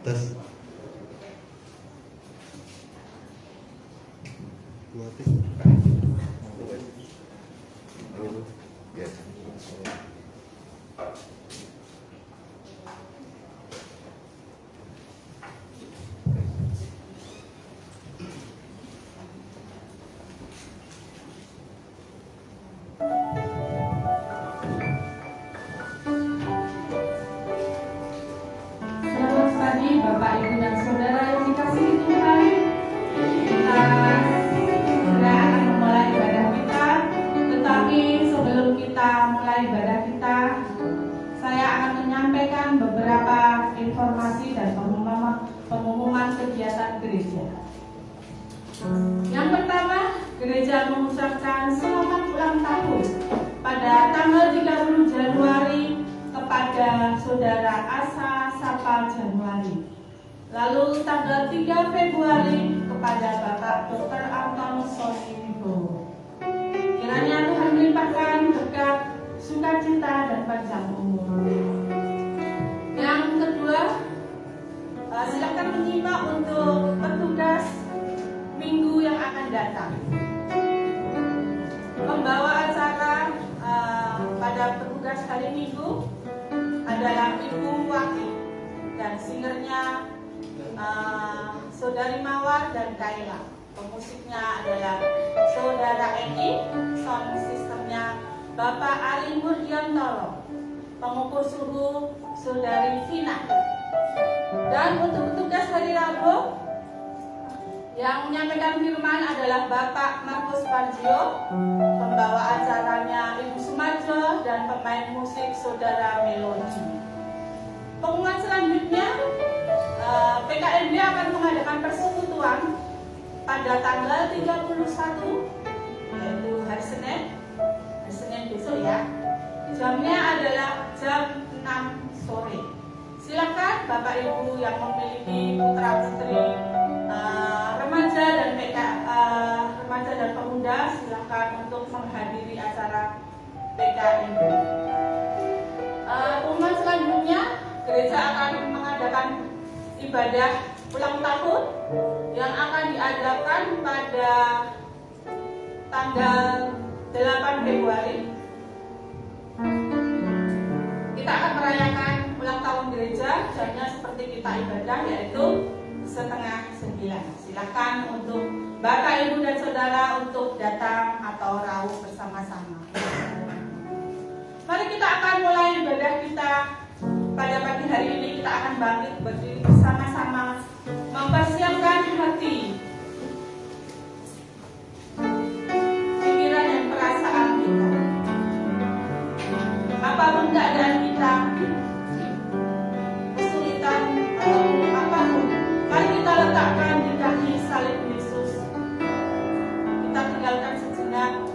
Tes. Mati. Ya. Bapak, Ibu, dan Saudara yang dikasihi Tuhan, kita segera akan memulai ibadah kita. Tetapi sebelum kita mulai ibadah kita, saya akan menyampaikan beberapa informasi dan pengumuman kegiatan gereja. Yang pertama, gereja mengucapkan selamat ulang tahun pada tanggal 30 Januari kepada Saudara Asa Sapa Januari. Lalu tanggal 3 Februari kepada Bapak Dr. Anton Soni Wibowo. Kiranya Tuhan melimpahkan berkat, sukacita, dan panjang umur. Yang kedua, silakan menyimak untuk petugas minggu yang akan datang. Pembawa acara pada petugas kali minggu adalah Ibu Wati dan singernya Saudari Mawar dan Kaila. Pemusiknya adalah Saudara Eki, sound systemnya Bapak Ali Murdiantoro, pengukur suhu Saudari Vina. Dan untuk petugas hari Rabu yang menyampaikan firman adalah Bapak Markus Parjio, pembawa acaranya Ibu Sumarjo, dan pemain musik Saudara Melodi. Pengumuman selanjutnya, PKMB akan mengadakan persekutuan pada tanggal 31, yaitu hari Senin besok ya. Jamnya adalah jam 6 sore. Silakan Bapak Ibu yang memiliki putra putri remaja dan pemuda, silakan untuk menghadiri acara PKMB. Pengumuman selanjutnya, gereja akan mengadakan ibadah ulang tahun yang akan diadakan pada tanggal 8 Februari. Kita akan merayakan ulang tahun gereja, jamnya seperti kita ibadah, yaitu 8:30. Silakan untuk Bapak, Ibu, dan Saudara untuk datang atau rawuh bersama-sama. Mari kita akan mulai ibadah kita. Pada pagi hari ini kita akan bangkit berdiri bersama-sama, mempersiapkan hati, pikiran, dan perasaan kita. Apapun keadaan kita, kesulitan ataupun apapun, mari kita letakkan di kaki salib Yesus. Kita tinggalkan sejenak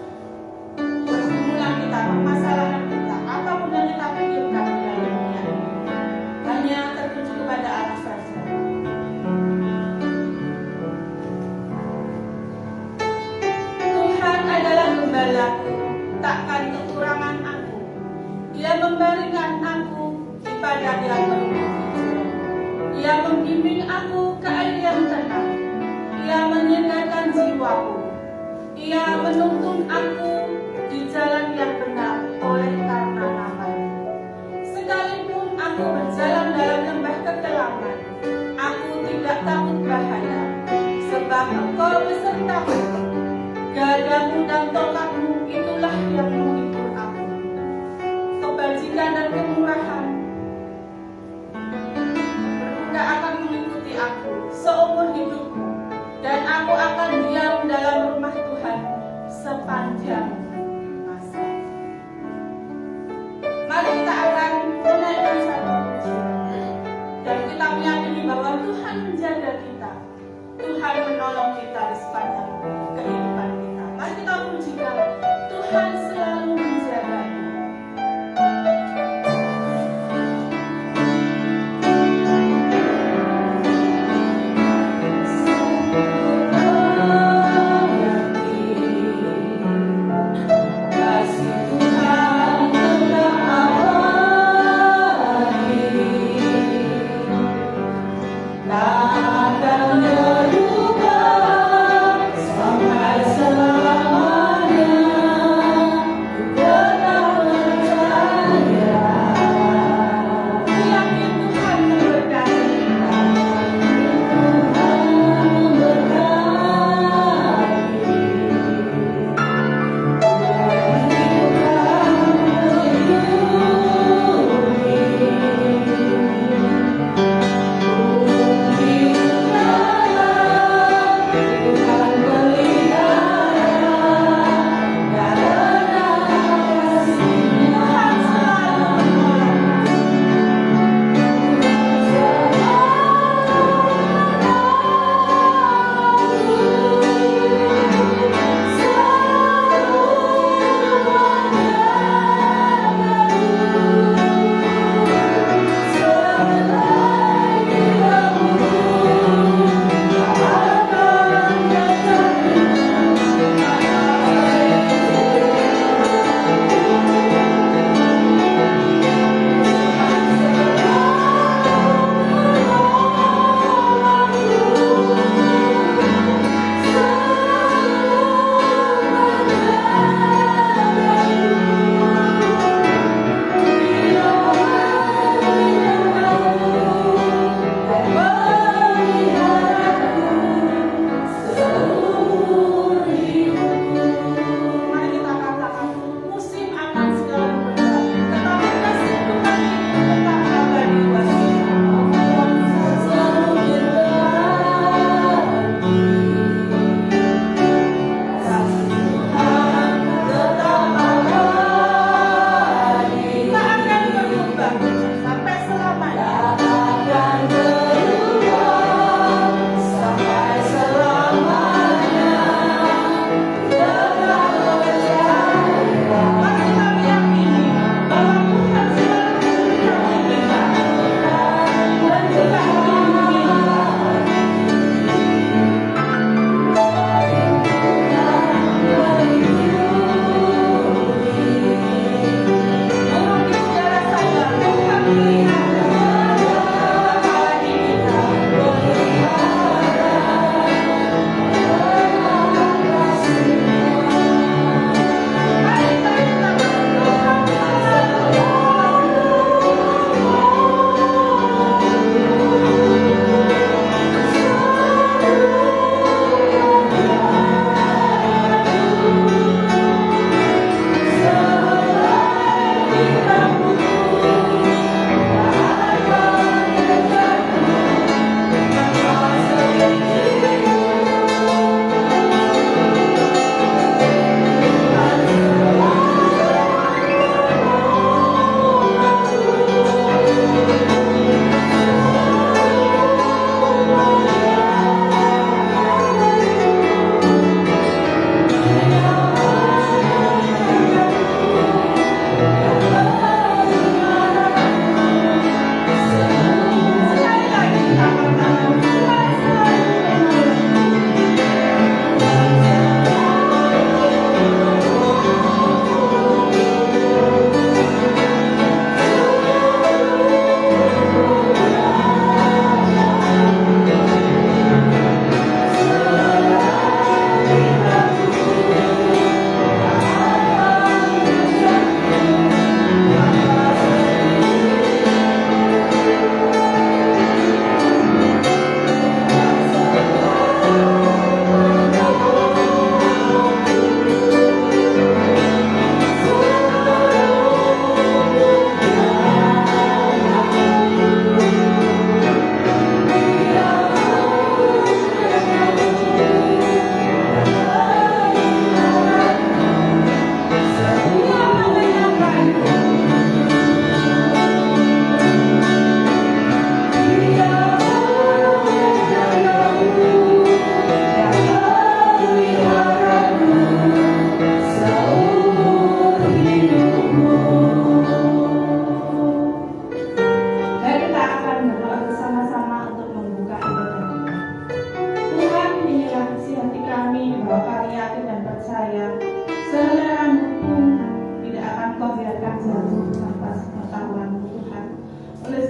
pergumulan kita, permasalahan kita, apapun yang kita pikirkan di dalam dunia ini, hanya tertuju kepada Allah saja. Tuhan adalah gembalaku, takkan kekurangan aku. Dia membaringkan aku di padang yang berumput hijau. Dia membimbing aku ke air yang tenang. Ia menyegarkan jiwaku. Ia menuntun aku di jalan yang benar oleh karena nama-Nya. Sekalipun aku berjalan dalam lembah kegelapan, aku tidak takut bahaya, sebab Engkau besertaku. Gadamu dan tongkatmu itulah yang menghibur aku. Kebajikan dan kemurahan bermudah akan mengikuti aku seumur hidupku, dan aku akan diam dalam rumah Tuhan sepanjang masa. Mari kita akan menaikkan satu pujian, dan kita meyakini bahwa Tuhan menjaga kita, Tuhan menolong kita di sepanjang kehidupan kita. Mari kita pujikan Tuhan selalu menjaga kita.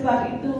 sebab itu,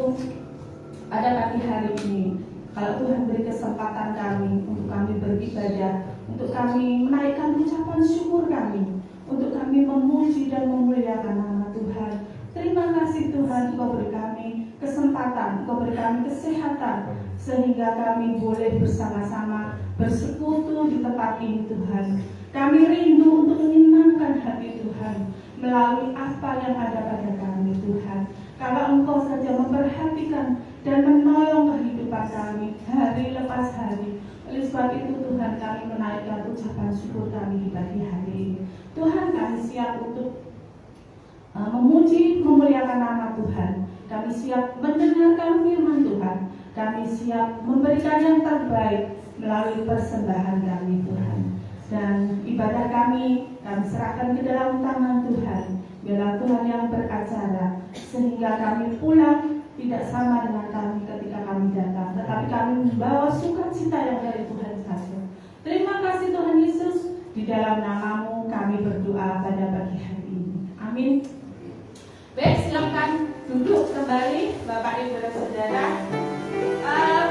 pada pagi hari ini, kalau Tuhan beri kesempatan kami untuk kami beribadah, untuk kami menaikkan ucapan syukur kami, untuk kami memuji dan memuliakan nama Tuhan. Terima kasih Tuhan, Engkau beri kami kesempatan, Engkau beri kami kesehatan, sehingga kami boleh bersama-sama bersekutu di tempat ini Tuhan. Kami rindu untuk menyenangkan hati Tuhan melalui apa yang ada pada kami Tuhan. Kalau Engkau saja memperhatikan dan menolong kehidupan kami hari lepas hari. Oleh sebab itu Tuhan, kami menaikkan ucapan syukur kami di pagi hari ini. Tuhan, kami siap untuk memuji, memuliakan nama Tuhan. Kami siap mendengarkan firman Tuhan. Kami siap memberikan yang terbaik melalui persembahan kami Tuhan. Dan ibadah kami serahkan ke dalam tangan Tuhan. Biarlah Tuhan yang beracara, sehingga kami pulang tidak sama dengan kami ketika kami datang, tetapi kami membawa sukacita yang dari Tuhan saja. Terima kasih Tuhan Yesus. Di dalam nama-Mu kami berdoa pada pagi hari ini. Amin. Baik, silakan duduk kembali Bapak Ibu dan Saudara.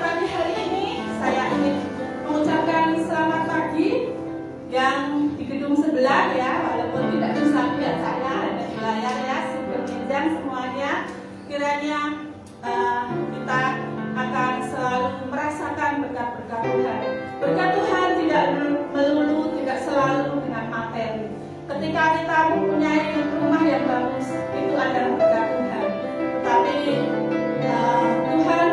Pagi hari ini saya ingin mengucapkan selamat pagi yang di gedung sebelah ya, walaupun tidak bisa lihat saya ada di layar ya, supervision semuanya. Kiranya kita akan selalu merasakan berkat-berkat Tuhan. Berkat Tuhan tidak melulu, tidak selalu dengan materi. Ketika kita mempunyai rumah yang bagus, itu adalah berkat Tuhan. Tetapi Tuhan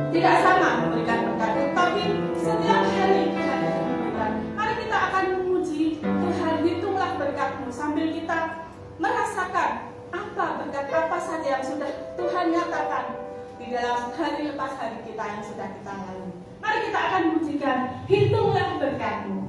tidak sama memberikan berkat, tetapi setiap hari Tuhan memberikan. Mari kita akan memuji Tuhan, hitunglah berkat-Mu sambil kita merasakan apa berkat apa saja yang sudah Tuhan nyatakan di dalam hari lepas hari kita yang sudah kita lalui. Mari kita akan memujikan, hitunglah berkat-Mu.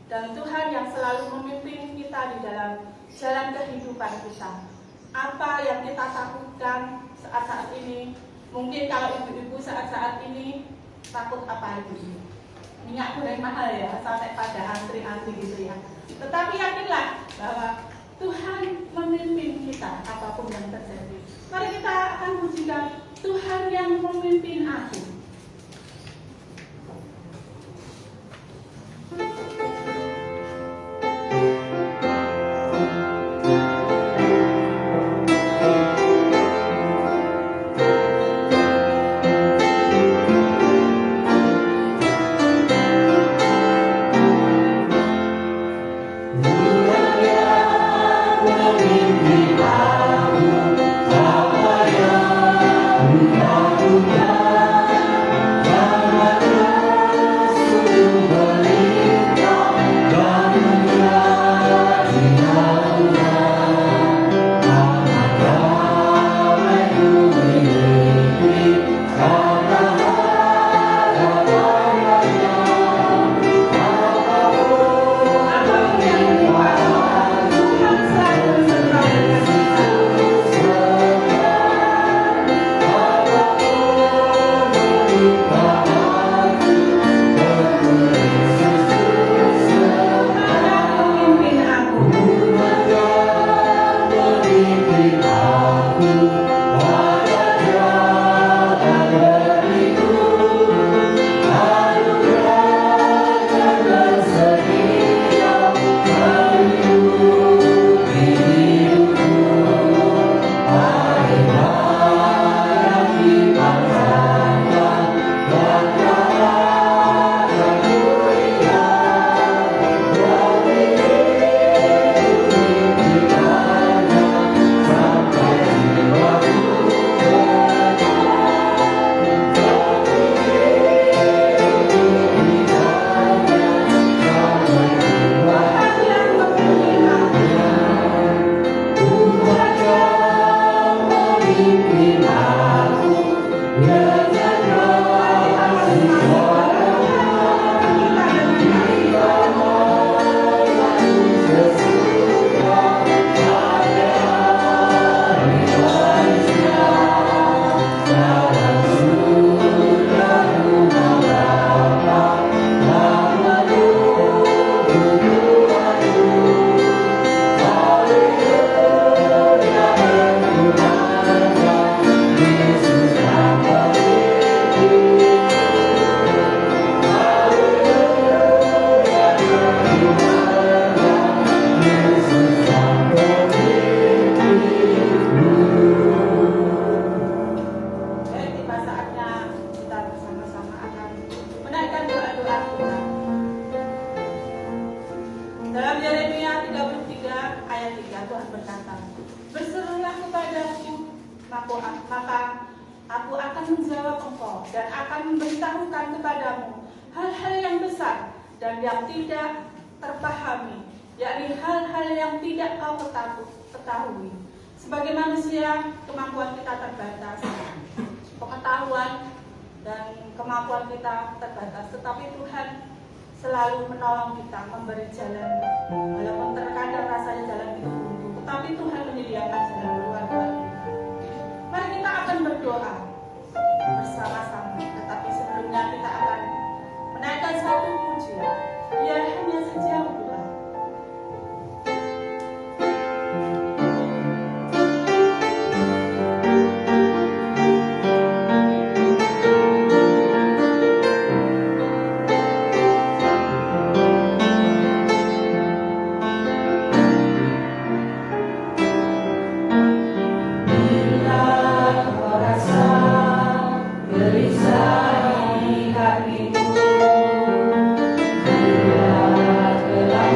dan Tuhan yang selalu memimpin kita di dalam jalan kehidupan kita. Apa yang kita takutkan saat-saat ini, mungkin kalau ibu-ibu saat-saat ini takut apa ibu? Minyak goreng mahal ya, sampai pada antri-antri gitu ya. Tetapi yakinlah bahwa Tuhan memimpin kita apapun yang terjadi. Mari kita akan pujikan Tuhan yang memimpin aku. maka aku akan menjawab engkau dan akan memberitahukan kepadamu hal-hal yang besar dan yang tidak terpahami, yakni hal-hal yang tidak kau ketahui. Sebagai manusia, kemampuan kita terbatas, pengetahuan dan kemampuan kita terbatas, tetapi Tuhan selalu menolong kita, memberi jalan, walaupun terkadang rasanya jalan itu buntu, tetapi Tuhan menyediakan jalan keluar bagi kita. Mari kita akan berdoa bersama-sama, tetapi sebelumnya kita akan menaikkan satu pujian, ya hanya sejam doa. Gelisah di hatiku, bila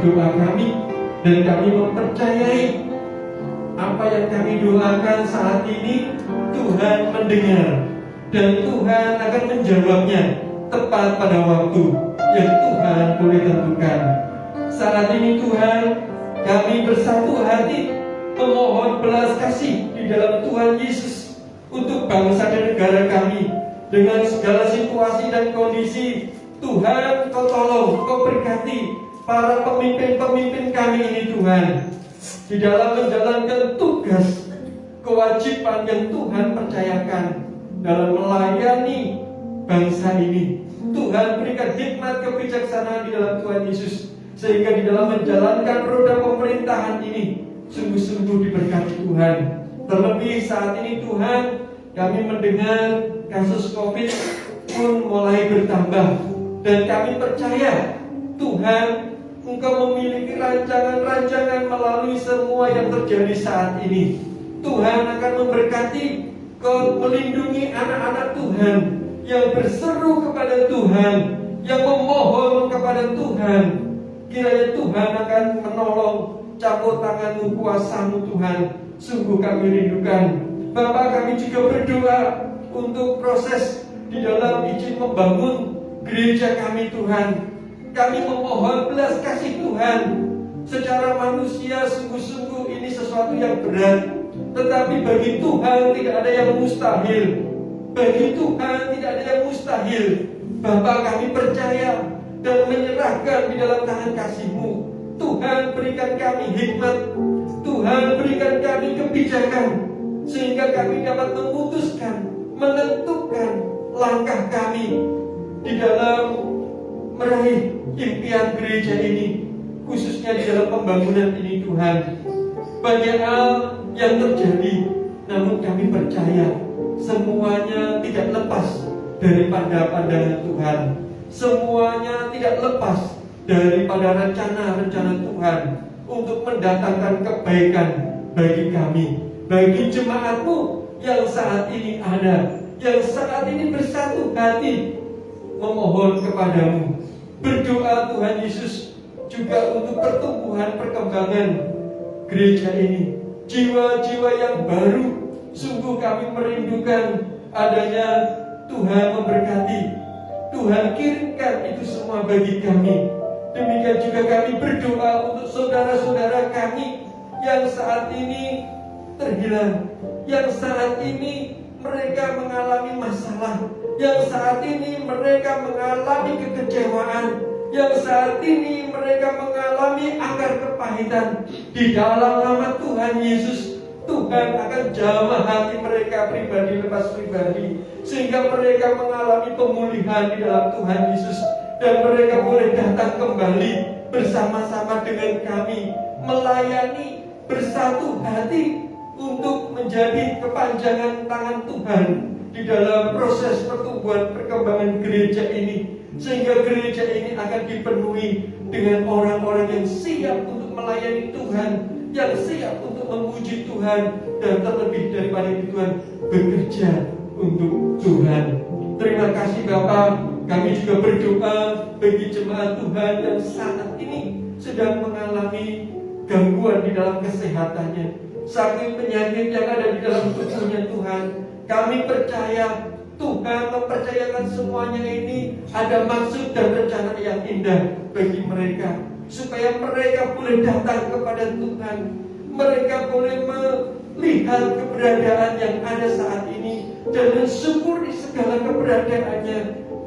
doa kami, dan kami mempercayai apa yang kami doakan saat ini Tuhan mendengar, dan Tuhan akan menjawabnya tepat pada waktu yang Tuhan boleh tentukan. Saat ini Tuhan, kami bersatu hati memohon belas kasih di dalam Tuhan Yesus untuk bangsa dan negara kami. Dengan segala situasi dan kondisi, Tuhan Kau tolong, Kau berkati para pemimpin-pemimpin kami ini Tuhan, di dalam menjalankan tugas kewajiban yang Tuhan percayakan dalam melayani bangsa ini. Tuhan berikan hikmat kebijaksanaan di dalam Tuhan Yesus, sehingga di dalam menjalankan roda pemerintahan ini sungguh-sungguh diberkati Tuhan. Terlebih saat ini Tuhan, kami mendengar kasus COVID pun mulai bertambah, dan kami percaya Tuhan, Engkau memiliki rancangan-rancangan melalui semua yang terjadi saat ini. Tuhan akan memberkati, Kau melindungi anak-anak Tuhan yang berseru kepada Tuhan, yang memohon kepada Tuhan. Kiranya Tuhan akan menolong, campur tangan-Mu, kuasa-Mu Tuhan. Sungguh kami rindukan. Bapak, kami juga berdoa untuk proses di dalam izin membangun gereja kami Tuhan. Kami memohon belas kasih Tuhan. Secara manusia sungguh-sungguh ini sesuatu yang berat, tetapi bagi Tuhan tidak ada yang mustahil. Bagi Tuhan tidak ada yang mustahil. Bapak, kami percaya dan menyerahkan di dalam tangan kasih-Mu. Tuhan, berikan kami hikmat, Tuhan berikan kami kebijakan, sehingga kami dapat memutuskan, menentukan langkah kami di dalam meraih impian gereja ini, khususnya di dalam pembangunan ini Tuhan. Banyak hal yang terjadi, namun kami percaya semuanya tidak lepas daripada pandangan Tuhan. Semuanya tidak lepas daripada rencana-rencana Tuhan untuk mendatangkan kebaikan bagi kami, bagi jemaat-Mu yang saat ini ada, yang saat ini bersatu hati memohon kepadamu. Berdoa Tuhan Yesus juga untuk pertumbuhan perkembangan gereja ini, jiwa-jiwa yang baru. Sungguh kami merindukan adanya Tuhan memberkati, Tuhan kirimkan itu semua bagi kami. Demikian juga kami berdoa untuk saudara-saudara kami yang saat ini terhilang, yang saat ini mereka mengalami masalah, yang saat ini mereka mengalami kekecewaan, yang saat ini mereka mengalami akar kepahitan. Di dalam nama Tuhan Yesus, Tuhan akan jamah hati mereka pribadi lepas pribadi, sehingga mereka mengalami pemulihan di dalam Tuhan Yesus, dan mereka boleh datang kembali bersama-sama dengan kami, melayani bersatu hati untuk menjadi kepanjangan tangan Tuhan di dalam proses pertumbuhan perkembangan gereja ini, sehingga gereja ini akan dipenuhi dengan orang-orang yang siap untuk melayani Tuhan, yang siap untuk memuji Tuhan, dan terlebih daripada itu Tuhan bekerja untuk Tuhan. Terima kasih Bapak. Kami juga berdoa bagi jemaat Tuhan yang saat ini sedang mengalami gangguan di dalam kesehatannya, sakit penyakit yang ada di dalam tubuhnya Tuhan. Kami percaya Tuhan mempercayakan semuanya ini ada maksud dan rencana yang indah bagi mereka, supaya mereka boleh datang kepada Tuhan, mereka boleh melihat keberadaan yang ada saat ini dan mensyukuri segala keberadaannya,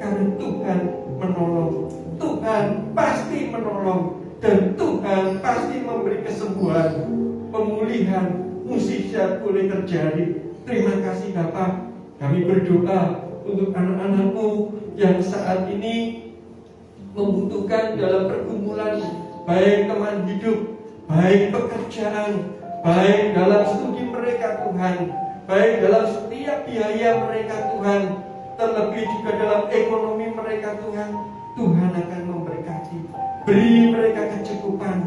karena Tuhan menolong. Tuhan pasti menolong, dan Tuhan pasti memberi kesembuhan, pemulihan, mukjizat boleh terjadi. Terima kasih Bapak. Kami berdoa untuk anak-anak-Mu yang saat ini membutuhkan dalam pergumulan, baik teman hidup, baik pekerjaan, baik dalam studi mereka Tuhan, baik dalam setiap biaya mereka Tuhan, terlebih juga dalam ekonomi mereka Tuhan. Tuhan akan memberkati. Beri mereka kecukupan,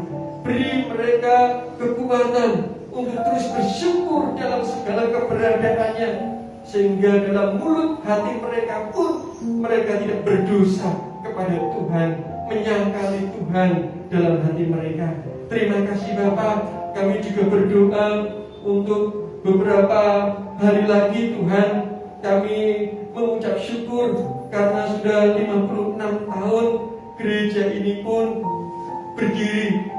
beri mereka kekuatan untuk terus bersyukur dalam segala keberadaannya, sehingga dalam mulut hati mereka pun mereka tidak berdosa kepada Tuhan, menyangkali Tuhan, dalam hati mereka. Terima kasih Bapak. Kami juga berdoa untuk beberapa hari lagi Tuhan, kami mengucap syukur karena sudah 56 tahun gereja ini pun berdiri.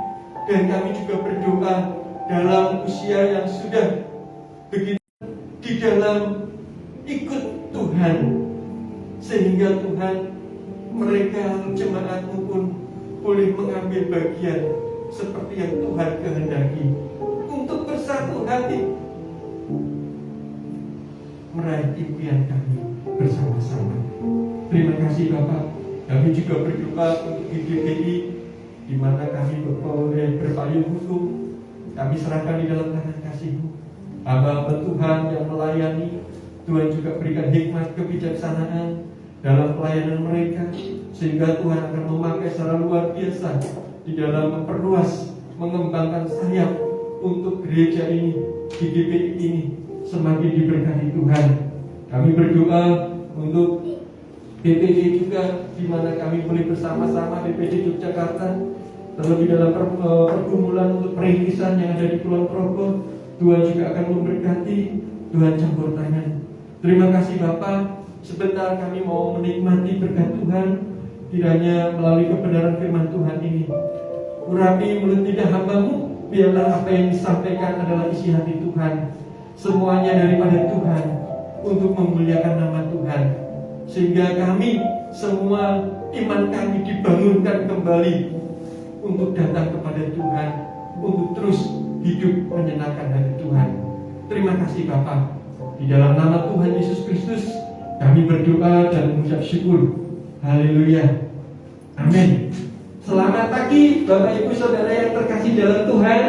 Dan kami juga berdoa dalam usia yang sudah begitu di dalam ikut Tuhan, sehingga Tuhan, mereka jemaat-Mu pun boleh mengambil bagian seperti yang Tuhan kehendaki untuk bersatu hati meraih impian kami bersama-sama. Terima kasih Bapak. Kami juga berdoa untuk GGPI, di mana kami boleh berpayung hukum. Kami serahkan di dalam tangan kasih-Mu. Hamba Tuhan yang melayani, Tuhan juga berikan hikmat kebijaksanaan dalam pelayanan mereka, sehingga Tuhan akan memakai secara luar biasa di dalam memperluas, mengembangkan sayap untuk gereja ini, GGPI ini semakin diberkati Tuhan. Kami berdoa untuk BPD juga, di mana kami boleh bersama-sama BPD Yogyakarta, terlebih dalam pergumulan untuk perintisan yang ada di Kulon Progo. Tuhan juga akan memberkati, Tuhan campur tangan. Terima kasih Bapak. Sebentar kami mau menikmati berkat Tuhan, kiranya melalui kebenaran firman Tuhan ini. Urapi mulut lidah hamba-Mu, biarlah apa yang disampaikan adalah isi hati Tuhan. Semuanya daripada Tuhan, untuk memuliakan nama Tuhan, sehingga kami semua, iman kami dibangunkan kembali untuk datang kepada Tuhan, untuk terus hidup menyenangkan hati Tuhan. Terima kasih Bapa. Di dalam nama Tuhan Yesus Kristus kami berdoa dan mengucap syukur. Haleluya. Amin. Selamat pagi Bapak Ibu Saudara yang terkasih dalam Tuhan.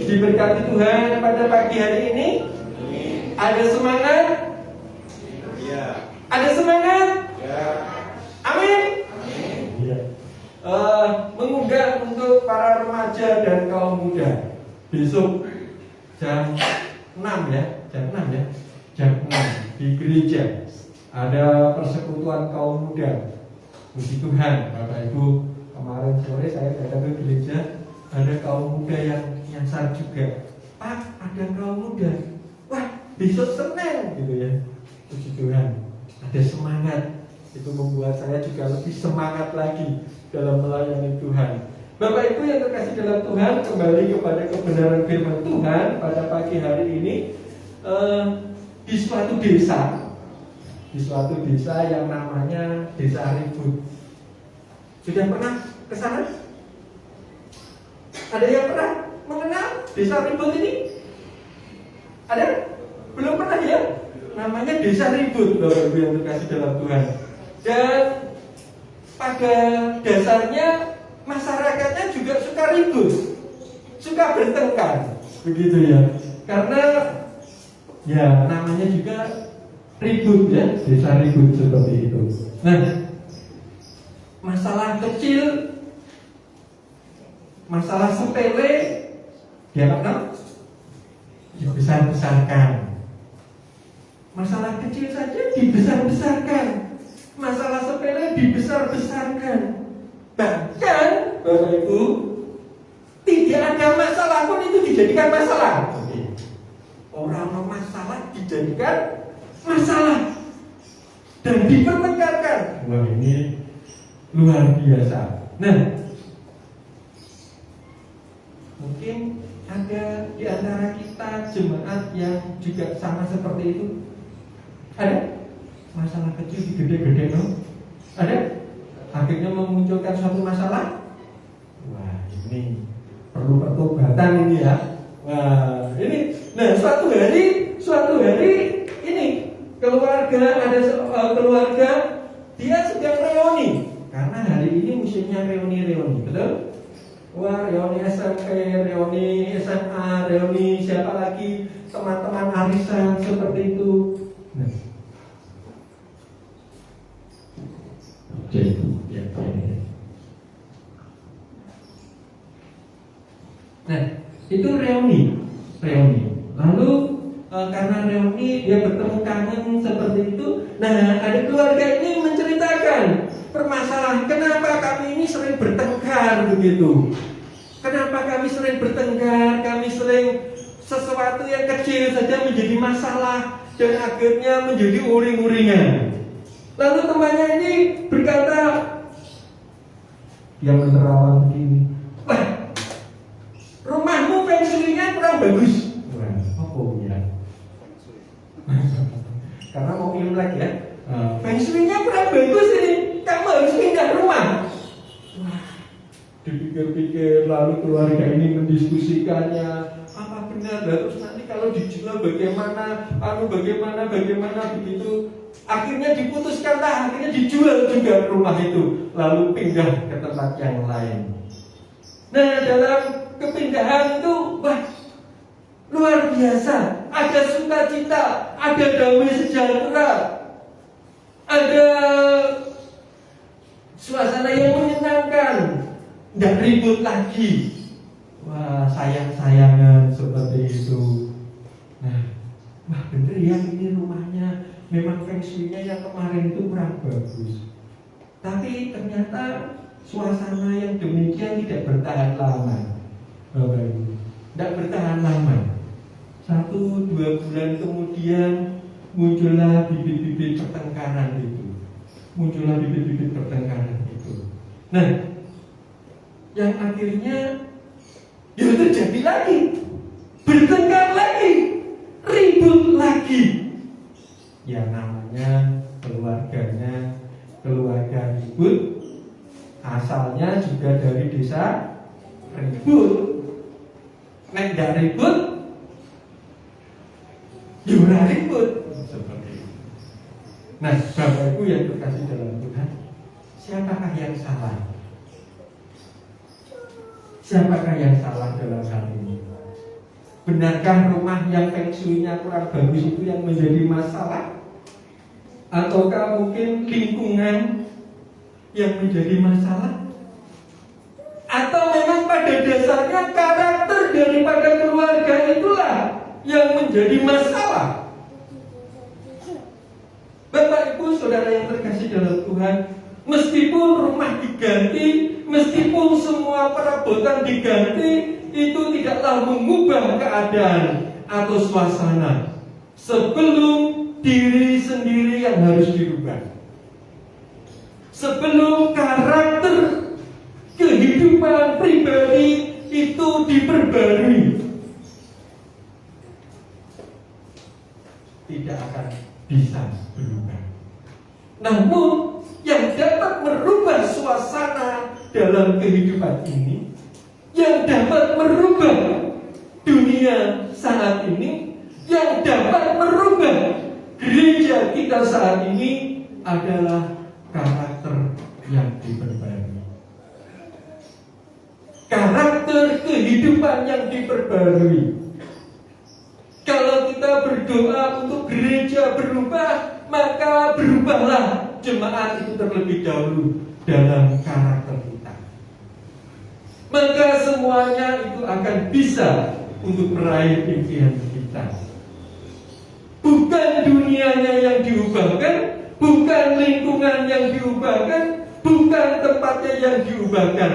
Diberkati Tuhan pada pagi hari ini. Ada semangat? Ya. Ada semangat? Ya. Amin. Ya. Mengundang untuk para remaja dan kaum muda besok jam 6 ya, jam 6 di gereja ada persekutuan kaum muda. Puji Tuhan, Bapak Ibu, kemarin sore saya datang ke gereja, ada kaum muda yang nyasar juga. Pak, ada kaum muda. Wah, besok Senin gitu ya. Puji Tuhan, ada semangat. Itu membuat saya juga lebih semangat lagi dalam melayani Tuhan. Bapak Ibu yang terkasih dalam Tuhan, kembali kepada kebenaran firman Tuhan pada pagi hari ini. Di suatu desa yang namanya Desa Ribut. Sudah pernah ke sana? Ada yang pernah mengenal Desa Ribut ini? Ada? Belum pernah ya? Namanya Desa Ribut, Bapak Ibu yang terkasih dalam Tuhan. Dan pada dasarnya masyarakatnya juga suka ribut, suka bertengkar, begitu ya. Karena ya namanya juga ribut ya, Desa Ribut seperti itu. Nah, masalah kecil, masalah sepele dianggap dibesar-besarkan. Masalah kecil saja dibesar-besarkan, masalah sepele dibesar-besarkan. Bahkan Bapak Ibu, tidak ada masalah pun itu dijadikan masalah. Orang masalah dijadikan masalah dan dipertengkarkan. Wah, ini luar biasa. Nah, mungkin ada di antara kita jemaat yang juga sama seperti itu. Ada masalah kecil gede-gede, no? Ada? Akhirnya memunculkan suatu masalah. Wah, ini perlu pertobatan ini ya. Wah, ini. Nah, suatu hari ini keluarga keluarga dia sedang reuni. Karena hari ini musimnya reuni, betul? Wah, reuni SMP, reuni SMA, reuni siapa lagi, teman-teman arisan seperti itu. Nah, oke, ya. Nah, itu reuni. Lalu karena reuni dia bertemu kangen seperti itu. Nah, ada keluarga ini menceritakan permasalahan kenapa kami ini ini sering bertengkar begitu. Kenapa kami sering bertengkar? Kami sering sesuatu yang kecil saja menjadi masalah dan akhirnya menjadi uring-uringan. Lalu temannya ini berkata, dia menerawang begini, wah, rumahmu feng shui-nya kurang bagus. Wah, apa ya? Karena mau Imlek ya. Feng shui-nya kurang bagus ini, kamu harus pindah rumah. Wah, dipikir-pikir, lalu keluarga ini mendiskusikannya. Apa benar? Terus nanti kalau dijual bagaimana? Bagaimana begitu? Akhirnya diputuskanlah, akhirnya dijual juga rumah itu, lalu pindah ke tempat yang lain. Nah, dalam kepindahan itu, wah, luar biasa. Ada sukacita, ada damai sejahtera, ada suasana yang menyenangkan, tidak ribut lagi. Wah, sayang-sayangan seperti itu. Nah, wah bener ya ini rumahnya. Memang feng shui-nya yang kemarin itu kurang bagus. Tapi ternyata suasana yang demikian tidak bertahan lama. Bapak Ibu, tidak bertahan lama. 1-2 bulan kemudian muncullah bibit-bibit pertengkaran itu. Nah, yang akhirnya ya terjadi lagi, bertengkar lagi, ribut lagi. Ya namanya keluarga ribut, asalnya juga dari desa ribut. Nek nggak ribut, ya ribut. Seperti itu. Nah, Bapak Ibu yang terkasih dalam Tuhan, siapakah yang salah? Siapakah yang salah dalam hal ini? Benarkah rumah yang feng shui-nya kurang bagus itu yang menjadi masalah? Ataukah mungkin lingkungan yang menjadi masalah? Atau memang pada dasarnya karakter daripada keluarga itulah yang menjadi masalah? Bapak Ibu Saudara yang terkasih dalam Tuhan, meskipun rumah diganti, meskipun semua perabotan diganti, itu tidaklah mengubah keadaan atau suasana sebelum diri sendiri yang harus dirubah. Sebelum karakter kehidupan pribadi itu diperbarui, tidak akan bisa berubah. Namun yang dapat merubah suasana dalam kehidupan ini, yang dapat merubah dunia saat ini, yang dapat merubah gereja kita saat ini adalah karakter yang diperbarui. Karakter kehidupan yang diperbarui. Kalau kita berdoa untuk gereja berubah, maka berubahlah jemaat itu terlebih dahulu dalam karakter kita. Maka semuanya itu akan bisa untuk meraih impian kita. Bukan dunianya yang diubahkan, bukan lingkungan yang diubahkan, bukan tempatnya yang diubahkan,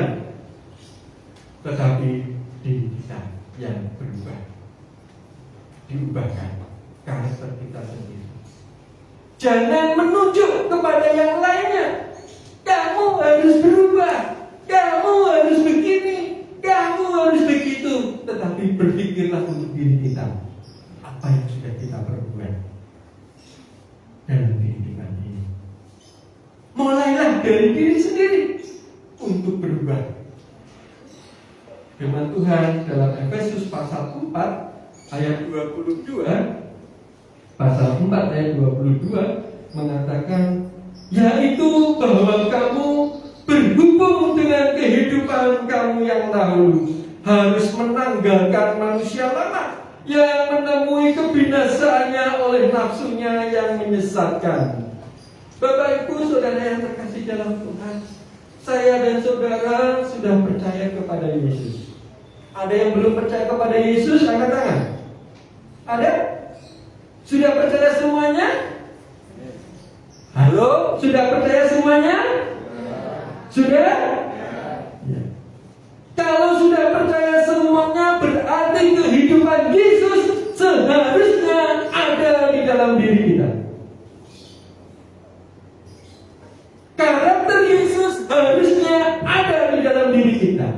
tetapi diri kita yang berubah. Diubahkan karakter kita sendiri. Jangan menunjuk kepada yang lainnya. Kamu harus berubah, kamu harus begini, kamu harus begitu. Tetapi berpikirlah untuk diri kita, apa yang sudah kita perbuat dalam kehidupan ini. Mulailah dari diri sendiri untuk berubah. Firman Tuhan dalam Efesus pasal 4 ayat 22, pasal 4 ayat 22 mengatakan, yaitu bahwa kamu berhubung dengan kehidupan kamu yang lalu, harus menanggalkan manusia lama yang menemui kebinasaannya oleh nafsunya yang menyesatkan. Bapak Ibu Saudara yang terkasih dalam Tuhan, saya dan saudara sudah percaya kepada Yesus. Ada yang belum percaya kepada Yesus? Angkat tangan. Ada? Sudah percaya semuanya? Halo? Sudah percaya semuanya? Sudah? Kalau sudah percaya semuanya, berarti kehidupan Yesus seharusnya ada di dalam diri kita. Karakter Yesus harusnya ada di dalam diri kita.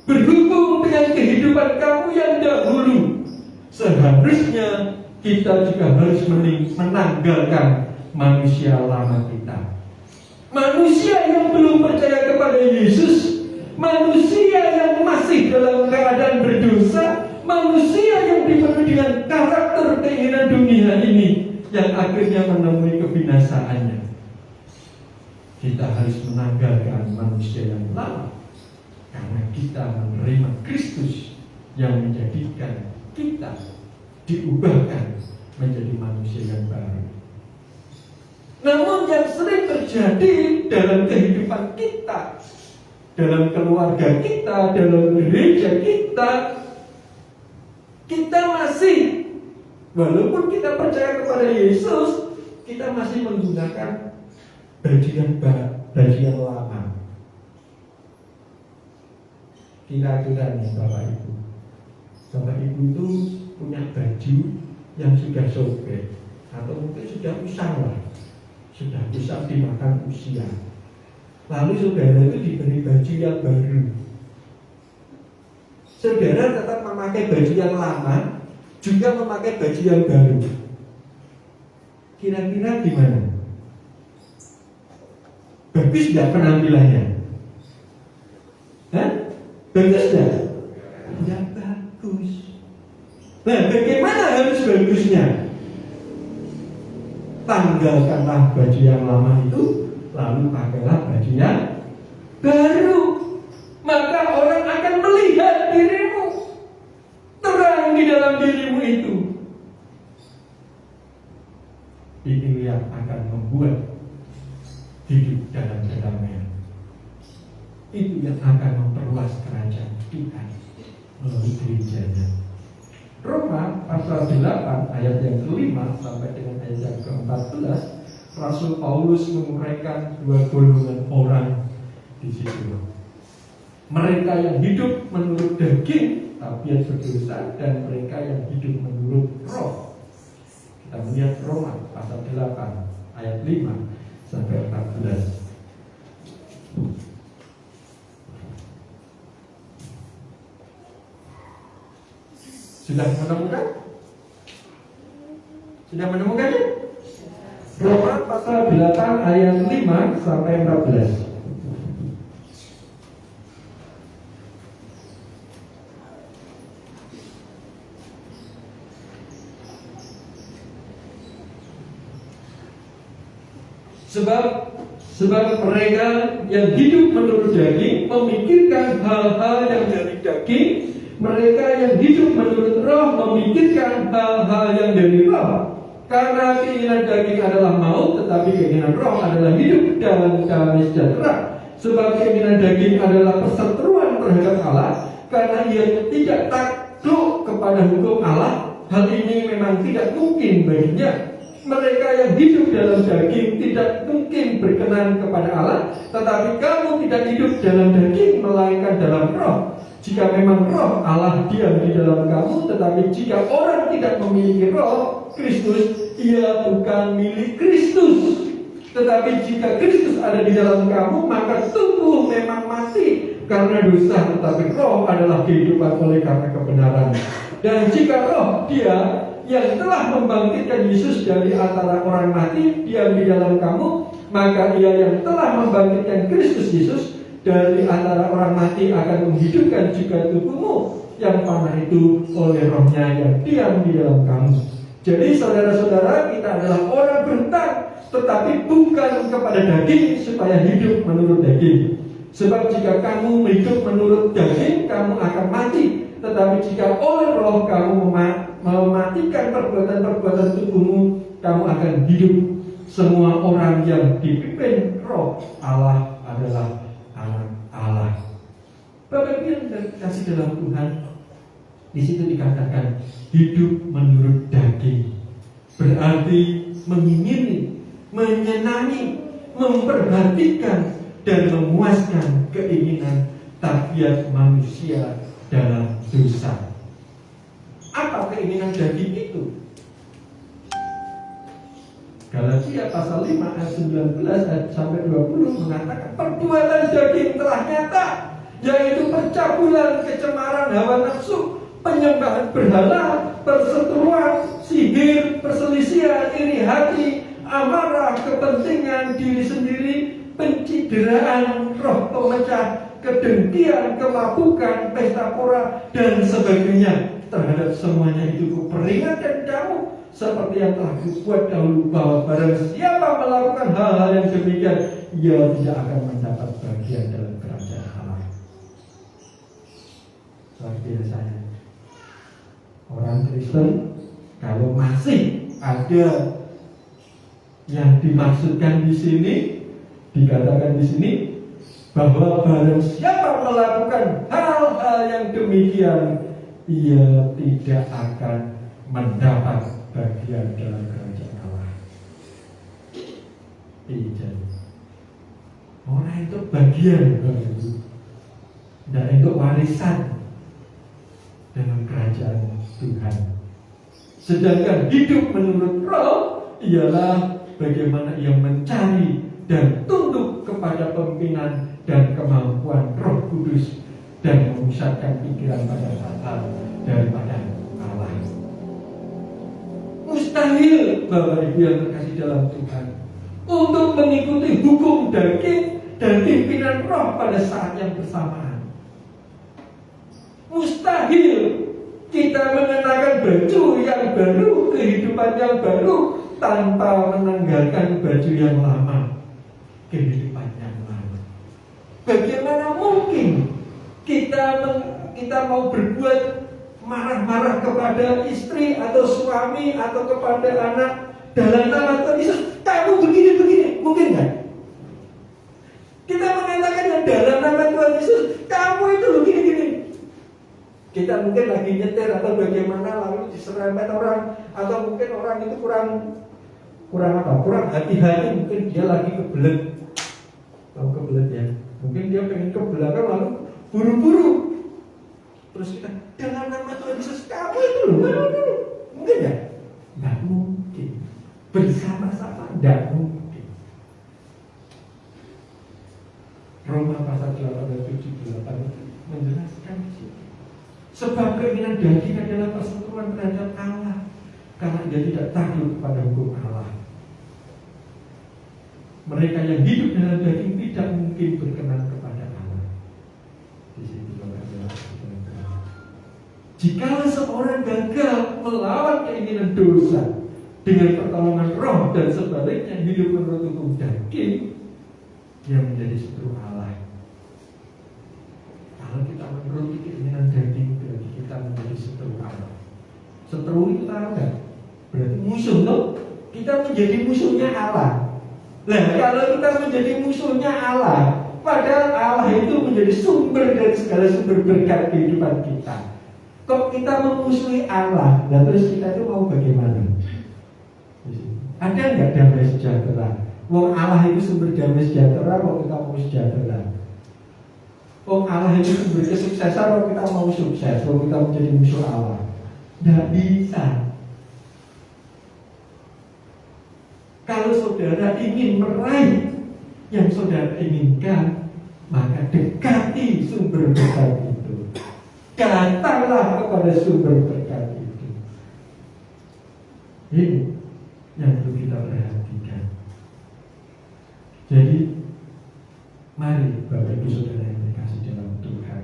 Berhubung dengan kehidupan kamu yang dahulu, seharusnya kita juga harus menanggalkan manusia lama kita. Manusia yang belum percaya kepada Yesus, manusia yang masih dalam keadaan berdosa, manusia yang dipenuhi dengan karakter keinginan dunia ini, yang akhirnya menemui kebinasaannya. Kita harus menanggalkan manusia yang lama, karena kita menerima Kristus yang menjadikan kita diubahkan menjadi manusia yang baru. Namun yang sering terjadi dalam kehidupan kita, dalam keluarga kita, dalam gereja kita, kita masih, walaupun kita percaya kepada Yesus, kita masih menggunakan baju yang lama. Kira-kira nih Bapak Ibu itu punya baju yang sudah sobek atau mungkin sudah usang lah, sudah usang dimakan usia. Lalu saudara itu diberi baju yang baru. Saudara tetap memakai baju yang lama, juga memakai baju yang baru. Kira-kira gimana? Bagus tidak penampilannya? Hah? Bagus tidak? Tidak bagus. Nah, bagaimana harus bagusnya? Tanggalkanlah baju yang lama itu, lalu pakailah baju yang baru. Maka orang akan melihat dirimu, terang di dalam dirimu itu. Itu yang akan membuat hidup dalam kedamaian. Itu yang akan memperluas kerajaan Tuhan melalui gerejanya. Roma pasal 8 ayat yang ke-5 sampai dengan ayat yang ke-14, Rasul Paulus menguraikan dua golongan orang di situ. Mereka yang hidup menurut daging, tabiat berdosa, dan mereka yang hidup menurut roh. Kita melihat Roma pasal 8 ayat 5 sampai 14. Sudah menemukan? Sudah menemukannya? Roma pasal 8 ayat 5 sampai 14. Sebab mereka yang hidup menurut daging memikirkan hal-hal yang dari daging, mereka yang hidup menurut roh memikirkan hal-hal yang dari roh. Karena keinginan daging adalah maut, tetapi keinginan roh adalah hidup dan damai sejahtera. Sebab keinginan daging adalah perseteruan terhadap Allah, karena ia tidak takluk kepada hukum Allah. Hal ini memang tidak mungkin baginya. Mereka yang hidup dalam daging tidak mungkin berkenan kepada Allah, tetapi kamu tidak hidup dalam daging, melainkan dalam roh. Jika memang roh Allah diam di dalam kamu, tetapi jika orang tidak memiliki roh Kristus, ia bukan milik Kristus. Tetapi jika Kristus ada di dalam kamu, maka tubuh memang mati karena dosa, tetapi roh adalah kehidupan oleh karena kebenaran. Dan jika roh Dia yang telah membangkitkan Yesus dari antara orang mati diam di dalam kamu, maka Ia yang telah membangkitkan Kristus Yesus dari antara orang mati akan menghidupkan juga tubuhmu yang panah itu oleh rohnya yang diam di dalam kamu. Jadi saudara-saudara, kita adalah orang berhutang, tetapi bukan kepada daging supaya hidup menurut daging. Sebab jika kamu hidup menurut daging, kamu akan mati. Tetapi jika oleh roh kamu mematikan perbuatan-perbuatan tubuhmu, kamu akan hidup. Semua orang yang dipimpin roh Allah adalah anak Allah. Bapak Ibu yang kasih dalam Tuhan, di situ dikatakan hidup menurut daging berarti mengingini, menyenangi, memperhatikan, dan memuaskan keinginan tabiat manusia dalam dosa. Apa keinginan daging itu? Galatia pasal 5 ayat 19 sampai 20 mengatakan perbuatan daging telah nyata, yaitu pencabulan, kecemaran hawa nafsu, penyembahan berhala, perseteruan, sihir, perselisihan, iri hati, amarah, kepentingan diri sendiri, pencideraan, roh pemecah, kedengkian, kemabukan, pesta pora, dan sebagainya. Terhadap semuanya itu kuperingatkan kamu, seperti yang telah kubuat dahulu, bahwa barang siapa melakukan hal-hal yang demikian, ia tidak akan mendapat bagian dalam kerajaan Allah. Luar biasanya orang Kristen, kalau masih ada yang dimaksudkan di sini, dikatakan di sini bahwa barang siapa melakukan hal-hal yang demikian, ia tidak akan mendapat bagian dalam kerajaan Allah. Tidak. Orang itu bagian, dan itu warisan dalam kerajaan Tuhan. Sedangkan hidup menurut roh ialah bagaimana ia mencari dan tunduk kepada pimpinan dan kemampuan Roh Kudus dan memusatkan pikiran pada hal daripada Allah. Mustahil, Bapak Ibu yang terkasih dalam Tuhan, untuk mengikuti hukum daging dan pimpinan roh pada saat yang bersamaan. Mustahil kita mengenakan baju yang baru, kehidupan yang baru, tanpa menanggalkan baju yang lama, kehidupan yang lama. Bagaimana mungkin kita mau berbuat marah-marah kepada istri atau suami atau kepada anak dalam nama Tuhan Yesus, kamu begini-begini, mungkin nggak? Kita mengatakan yang dalam nama Tuhan Yesus, kamu itu begini-gini. Kita mungkin lagi nyetir atau bagaimana, lalu diserempet orang, atau mungkin orang itu kurang hati-hati, mungkin dia lagi kebelet. Tahu kebelet ya? Mungkin dia pengen ke belakang lalu buru-buru. Terus kita dalam nama Tuhan Yesus, kamu itu loh, mungkin ya? Nggak mungkin. Bersama-sama nggak mungkin. Roma pasal 8 dan 78 menjelaskan di situ. Sebab keinginan daging adalah perseteruan terhadap Allah, karena dia tidak takluk kepada hukum Allah. Mereka yang hidup dalam daging tidak mungkin berkenan kepada Allah. Di situ jika seorang gagal melawan keinginan dosa dengan pertolongan roh dan sebaliknya hidup menurut hukum daging, dia menjadi seteru Allah. Kalau kita menuruti keinginan daging, berarti kita menjadi seteru Allah. Seteru itu tahu nggak? Berarti musuh loh. Kita menjadi musuhnya Allah. Nah, kalau kita menjadi musuhnya Allah, padahal Allah itu menjadi sumber dari segala sumber berkat kehidupan kita. Kok kita memusuhi Allah, dan terus kita itu mau bagaimana? Ada nggak damai sejahtera? Wong Allah itu sumber damai sejahtera, kok kita mau sejahtera? Wong Allah itu sumber kesuksesan, kok kita mau sukses? Kok kita menjadi musuh Allah? Nggak bisa. Kalau saudara ingin meraih yang saudara inginkan, maka dekati sumber berkat itu. Datanglah kepada sumber berkat itu. Ini yang perlu kita perhatikan. Jadi, mari Bapak Ibu Saudara yang dikasih dalam Tuhan,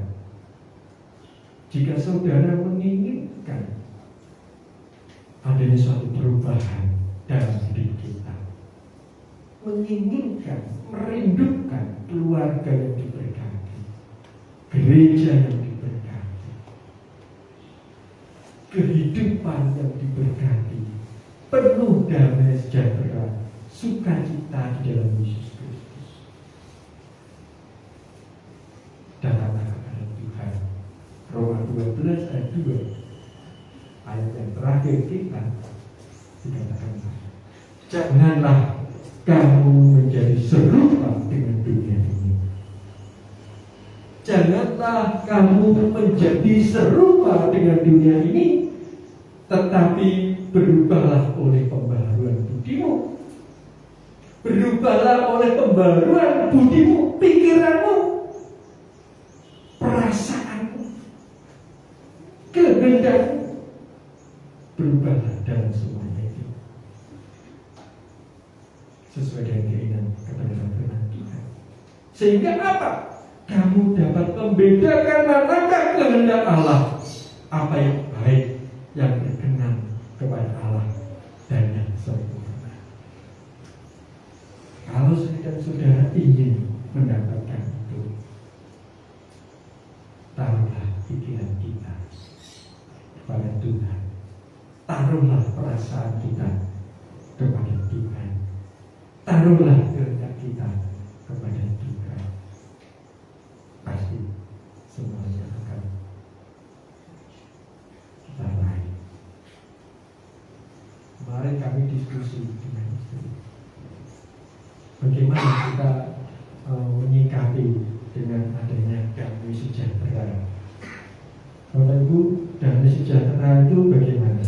jika saudara menginginkan adanya suatu perubahan dalam hidup kita, menginginkan, merindukan keluarga yang diberkati, gereja yang diberkati, kehidupan yang diberkati, penuh damai sejahtera, sukacita di dalam Yesus Kristus. Datanglah kepada Tuhan. Roma 12 ayat 2, ayat yang terakhir kita dikatakan, janganlah kamu menjadi serupa dengan dunia ini. Janganlah kamu menjadi serupa dengan dunia ini, tetapi berubahlah oleh pembaharuan budimu. Berubahlah oleh pembaharuan budimu, pikiranmu, perasaanmu, kehendakmu. Berubahlah dalam semuanya itu sesuai dengan keinginan kebenaran Tuhan. Sehingga apa? Kamu dapat membedakan manakah kehendak Allah, apa yang baik, yang berkenan kepada Allah, dan yang sempurna. Kalau saudara ingin mendapatkan itu, taruhlah pikiran kita kepada Tuhan, taruhlah perasaan kita kepada Tuhan, taruhlah kehendak kita kepada Tuhan. Pasti semuanya akan kita raih. Kemarin kami diskusi dengan istri, bagaimana kita menyikapi dengan adanya damai sejahtera. Bapak Ibu, damai sejahtera itu bagaimana?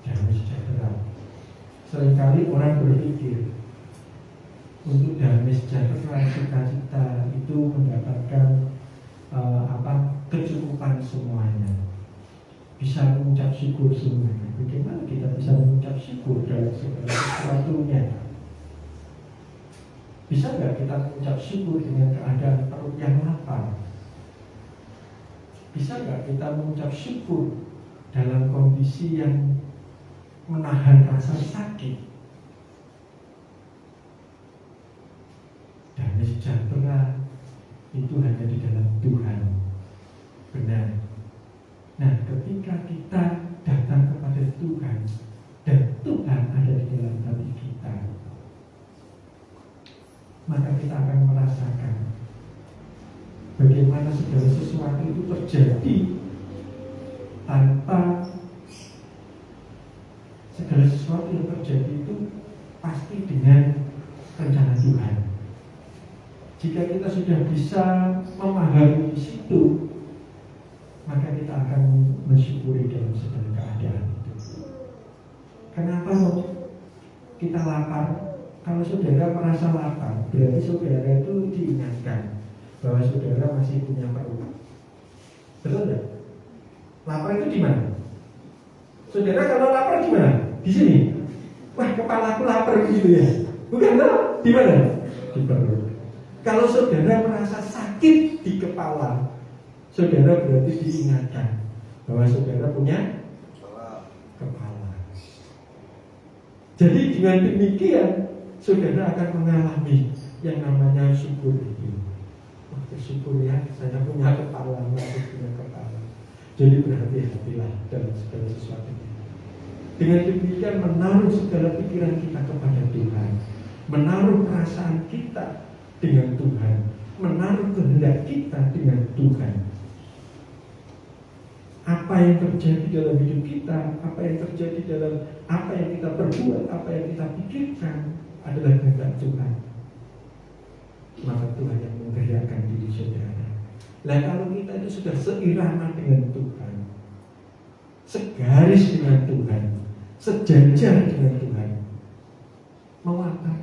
Damai sejahtera. Seringkali orang berpikir untuk damai sejahtera, cita-cita itu mendapatkan kecukupan semuanya, bisa mengucap syukur semuanya. Bagaimana kita bisa mengucap syukur dalam segala sesuatunya? Bisa nggak kita mengucap syukur dengan keadaan perut yang lapar? Bisa nggak kita mengucap syukur dalam kondisi yang menahan rasa sakit? Damai sejahtera itu hanya di dalam Tuhan. Benar. Nah, ketika kita datang kepada Tuhan dan Tuhan ada di dalam hati kita, maka kita akan merasakan bagaimana segala sesuatu itu terjadi tanpa segala sesuatu yang terjadi itu pasti dengan rencana Tuhan. Jika kita sudah bisa memahami di situ, maka kita akan mensyukuri dalam segala keadaan itu. Kenapa kita lapar? Kalau saudara merasa lapar, berarti saudara itu diingatkan bahwa saudara masih punya perut. Betul tidak? Lapar itu di mana? Saudara kalau lapar di mana? Di sini. Wah, kepalaku lapar gitu ya. Bukan toh? Di mana? Di perut. Kalau saudara merasa sakit di kepala, saudara berarti diingatkan bahwa saudara punya kepala. Jadi dengan demikian saudara akan mengalami yang namanya syukur itu. Wah, bersyukur ya, saya punya kepala, saya punya kepala. Jadi berhati-hatilah dalam segala sesuatu. Dengan demikian menaruh segala pikiran kita kepada Tuhan, menaruh perasaan kita dengan Tuhan, menaruh kehendak kita dengan Tuhan. Apa yang terjadi dalam hidup kita, apa yang terjadi dalam apa yang kita perbuat, apa yang kita pikirkan adalah kehendak Tuhan. Maka Tuhan yang menggerakkan diri saudara. Nah, kalau kita itu sudah seirama dengan Tuhan, segaris dengan Tuhan, sejajar dengan Tuhan, mau apa?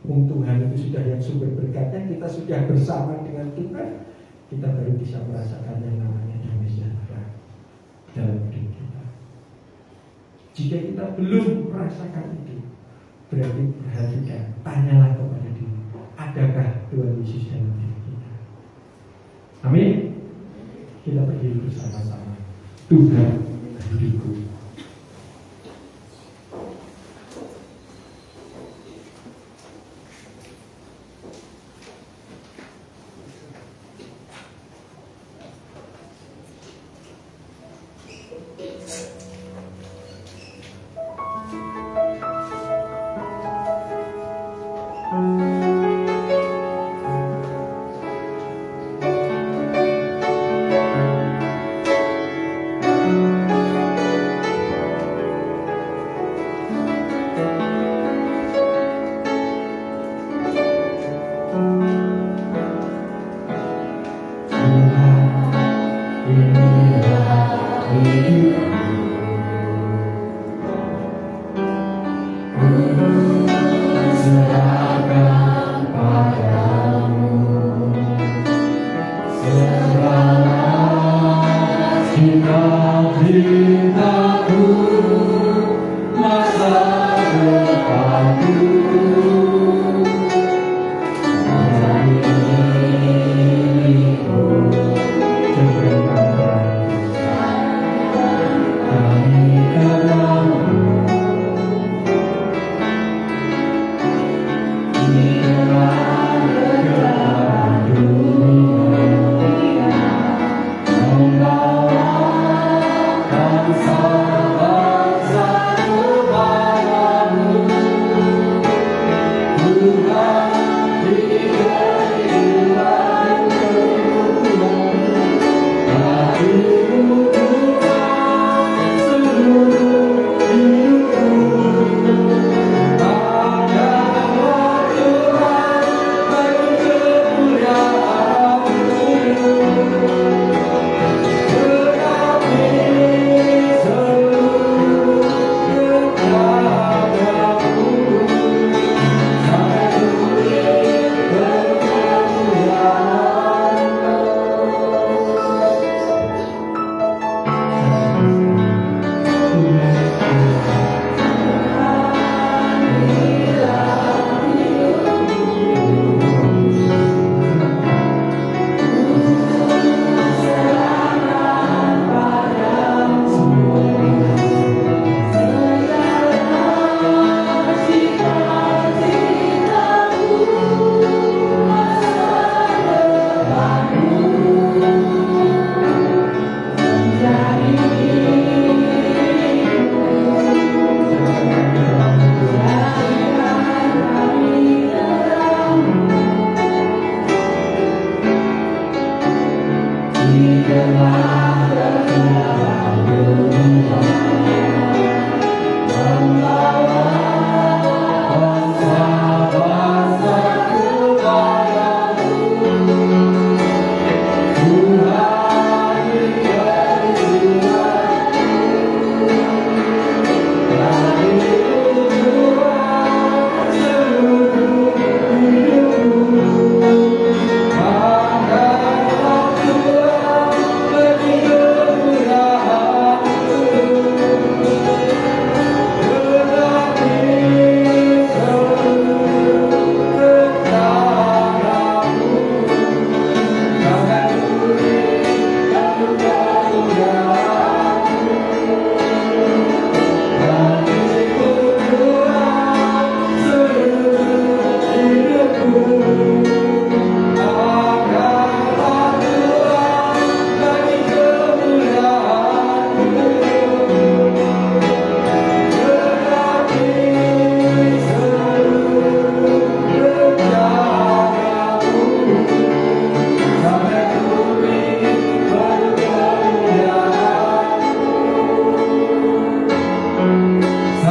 Tuhan itu sudah yang sumber berkatnya, kita sudah bersama dengan Tuhan, kita baru bisa merasakan yang namanya damai sejahtera dalam hidup kita. Jika kita belum merasakan itu, berarti perhatikan, tanyalah kepada diri, adakah Tuhan Yesus dalam hidup kita? Amin. Kita berdiri bersama-sama. Tuhan hidupku.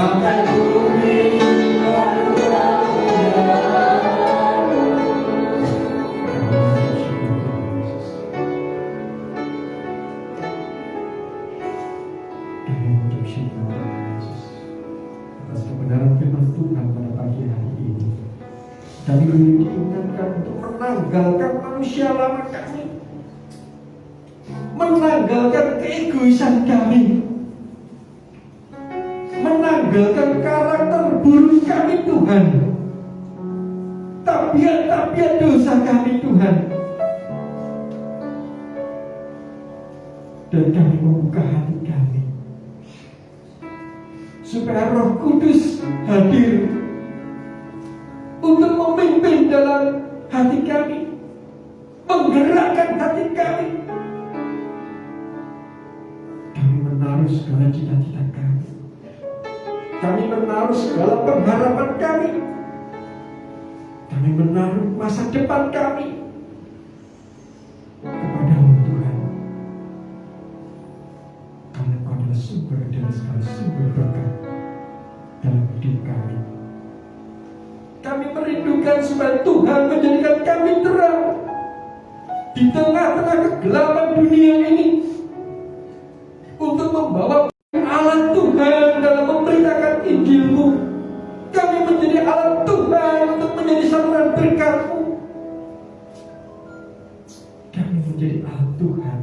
sampai bumi atas kebenaran firman Tuhan pada pagi hari ini. Kami diingatkan untuk menanggalkan manusia lama kami, menanggalkan keegoisan kami, menanggalkan karakter buruk kami Tuhan, tabiat-tabiat dosa kami Tuhan. Dan kami membuka hati kami supaya Roh Kudus hadir untuk memimpin dalam hati kami, menggerakkan hati kami. Kami menaruh segala cita-cita kami, kami menaruh segala pengharapan kami menaruh masa depan kami kepada-Mu Tuhan. Karena Engkau adalah sumber dari segala sumber berkat dalam hidup kami. Kami merindukan supaya Tuhan menjadikan kami terang di tengah-tengah kegelapan dunia ini, untuk membawa alat Tuhan dalam memberitakan Injil-Mu. Kami menjadi alat Tuhan untuk menjadi saluran berkat-Mu. Kami menjadi alat Tuhan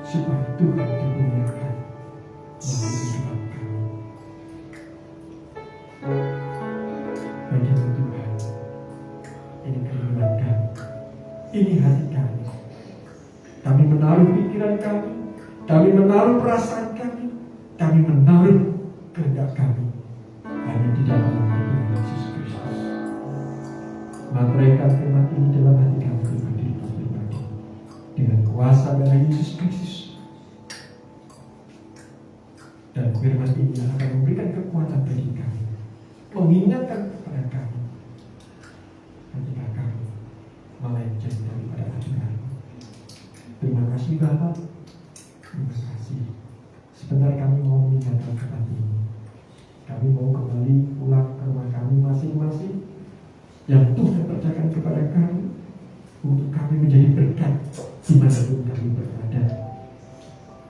supaya Tuhan dimuliakan melalui kehidupan kami. Bagi Tuhan, ini kerinduan kami, ini hati kami. Kami menaruh pikiran kami menaruh perasaan kami menaruh kehendak kami hanya di dalam nama Tuhan Yesus Kristus. Menaikkan firman ini dalam hati kami pribadi dengan kuasa darah Yesus Kristus. Dan firman ini akan memberikan kekuatan bagi kami, mengingatkan kepada kami ketika kami melenceng daripada aturan. Terima kasih Bapa, terima kasih. Sebentar kami mau meninggalkan tempat ini. Kami mau kembali pulang ke rumah kami masing-masing yang Tuhan percayakan kepada kami, untuk kami menjadi berkat dimanapun kami berada.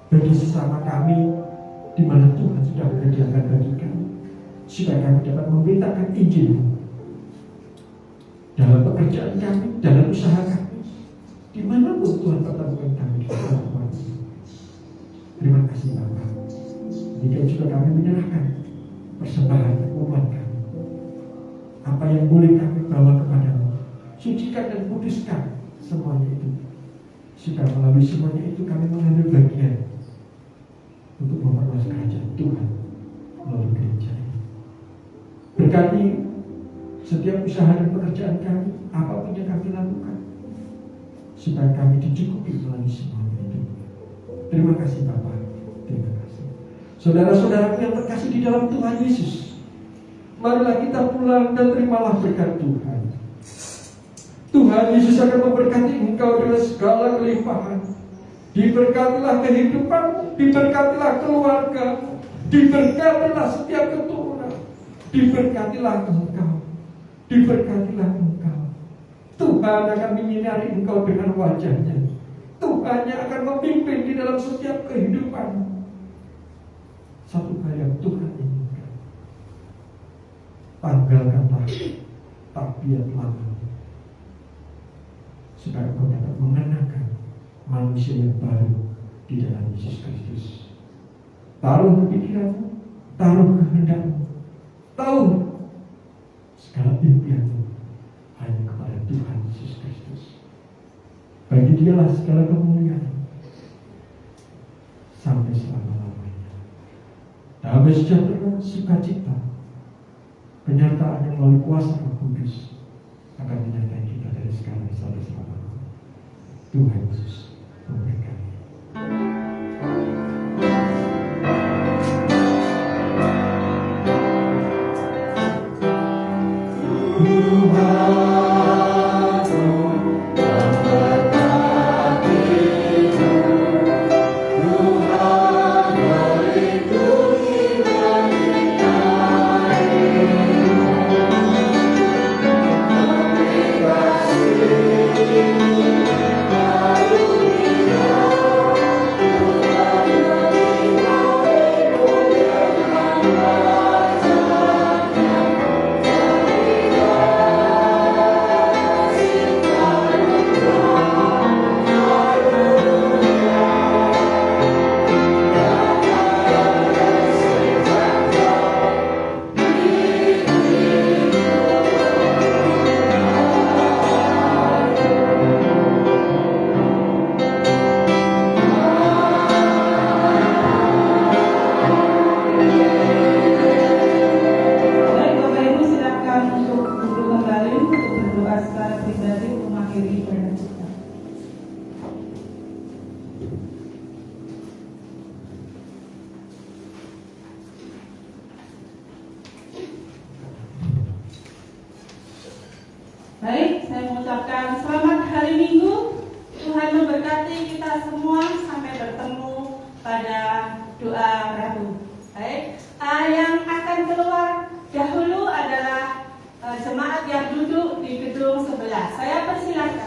Bagi sesama kami di mana Tuhan sudah menyediakan bagi kami, supaya kami dapat memberitakan Injil-Mu dalam pekerjaan kami, dalam usaha kami, dimanapun Tuhan pertemukan kami di dalam rumah ini. Terima kasih Bapa. Jika juga kami menyerahkan persembahan umat kami, apa yang boleh kami bawa kepada-Mu, sucikan dan kuduskan semuanya itu, supaya melalui semuanya itu kami mengambil bagian untuk memperluas kerajaan Tuhan melalui gereja ini. Berkati setiap usaha dan pekerjaan kami, apapun yang kami lakukan, supaya kami dicukupi melalui semuanya itu. Terima kasih Bapa, terima kasih. Saudara-saudaraku yang terkasih di dalam Tuhan Yesus, marilah kita pulang dan terimalah berkat Tuhan. Tuhan Yesus akan memberkati engkau dengan segala kelimpahan. Diberkatilah kehidupan, diberkatilah keluarga, diberkatilah setiap keturunan, diberkatilah engkau, diberkatilah engkau. Tuhan akan menyinari engkau dengan wajah-Nya. Tuhan yang akan memimpin di dalam setiap kehidupan. Satu hal yang Tuhan inginkan, tanggalkanlah tabiat lama, supaya engkau dapat mengenakan manusia yang baru di dalam Yesus Kristus. Taruh pikiranmu, taruh kehendakmu, tahu segala impianmu hanya kepada Tuhan Yesus Kristus. Bagi Dialah segala kemuliaan sampai selama-lamanya. Damai sejahtera, sukacita, penyertaan yang melalui kuasa Roh Kudus akan menyertai kita dari sekarang sampai selama-lamanya. Tuhan Yesus memberkati. Tuhan saya mengucapkan selamat hari Minggu. Tuhan memberkati kita semua sampai bertemu pada doa Rabu. Baik, yang akan keluar dahulu adalah jemaat yang duduk di gedung sebelah. Saya persilahkan